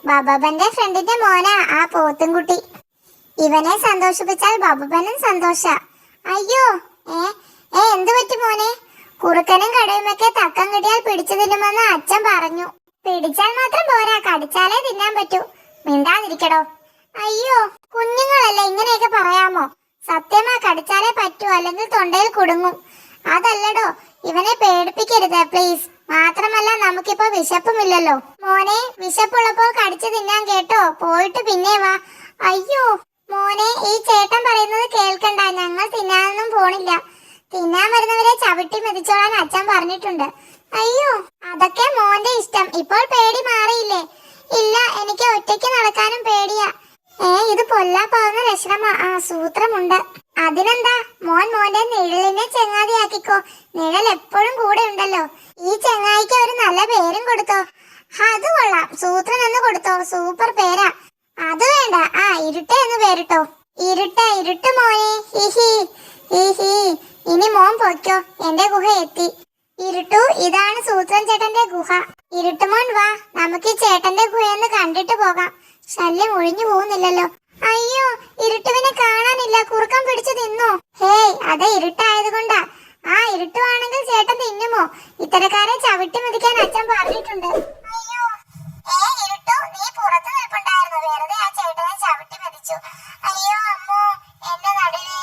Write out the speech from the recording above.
ബബബന്റെ ഫ്രണ്ടിന്റെ മോനാ ആ പോത്തുംകുട്ടി. ഇവനെ സന്തോഷിപ്പിച്ചാൽ ബബബനും സന്തോഷ. അയ്യോ എന്ത് പറ്റി മോനെ? കുറുക്കനും കടയുമൊക്കെ തക്കം കിട്ടിയാൽ പിടിച്ചു തിന്നുമെന്ന് അച്ഛൻ പറഞ്ഞു. പിടിച്ചാൽ മാത്രം പോരാ, കടിച്ചാലേ തിന്നാൻ പറ്റൂ. മിണ്ടാതിരിക്കടോ. അയ്യോ, കുഞ്ഞുങ്ങളല്ലേ, ഇങ്ങനെയൊക്കെ പറയാമോ? സത്യമാ, കടിച്ചാലേ പറ്റൂ, അല്ലെങ്കിൽ തൊണ്ടയിൽ കുടുങ്ങും. അതല്ലടോ, ഇവനെ പേടിപ്പിക്കരുത് പ്ലീസ്. മാത്രമല്ല നമുക്കിപ്പോ വിശപ്പുമില്ലല്ലോ. മോനെ, വിശപ്പുള്ളപ്പോൾ കടിച്ചു തിന്നാൻ കേട്ടോ. പോയിട്ട് പിന്നെ വാ. അയ്യോ മോനെ, ഈ ചേട്ടൻ പറയുന്നത് കേൾക്കണ്ട. ഞങ്ങൾ തിന്നാനൊന്നും പോണില്ല. തിന്നാൻ വരുന്നവരെ ചവിട്ടി മെതിച്ചോളാൻ അച്ഛൻ പറഞ്ഞിട്ടുണ്ട്. അയ്യോ, അതൊക്കെ മോന്റെ ഇഷ്ടം. ഇപ്പോൾ പേടി മാറിയില്ലേ? ഇല്ല, എനിക്ക് ഒറ്റയ്ക്ക് നടക്കാനും പേടിയാ. ഇത് പൊല്ലാപ്പാവുന്ന ലക്ഷണമാ. സൂത്രമുണ്ട്. അതിനെന്താ, മോന്റെ നിഴലിനെ ചങ്ങാതിയാക്കിക്കോ. നിഴൽ എപ്പോഴും കൂടെ ഉണ്ടല്ലോ. ഈ ചങ്ങായിക്ക് ഒരു നല്ല പേരും കൊടുത്തോ. അത് കൊള്ളാം, സൂത്രൻ എന്ന് കൊടുത്തോ. സൂപ്പർ പേരാ. അത് വേണ്ട, ഇരുട്ട് എന്ന് പേരിട്ടോ. ഇരുട്ട് മോനെ. ഹിഹി ഹിഹി. ഇനി മോൻ പൊയ്ക്കോ, എന്റെ ഗുഹ എത്തി. ഇരുട്ടു, ഇതാണ് സൂത്രൻ ചേട്ടന്റെ ഗുഹ. ഇരുട്ടുമോൻ വാ, നമുക്ക് ഈ ചേട്ടന്റെ ഗുഹയൊന്ന് കണ്ടിട്ട് പോകാം. ശല്യം ഒഴിഞ്ഞു പോകുന്നില്ലല്ലോ. അയ്യോ, ഇരുട്ടുവിനെ കാണാനില്ല. കുറുക്കം പിടിച്ചു തിന്നോ? ഹേയ്, അത് ഇരുട്ടായത് കൊണ്ടാ. ഇരുട്ടുവാണെങ്കിൽ ചേട്ടൻ തിന്നുമോ? ഇത്തരക്കാരെ ചവിട്ടി മെതിക്കാൻ അച്ഛൻ പറഞ്ഞിട്ടുണ്ട്.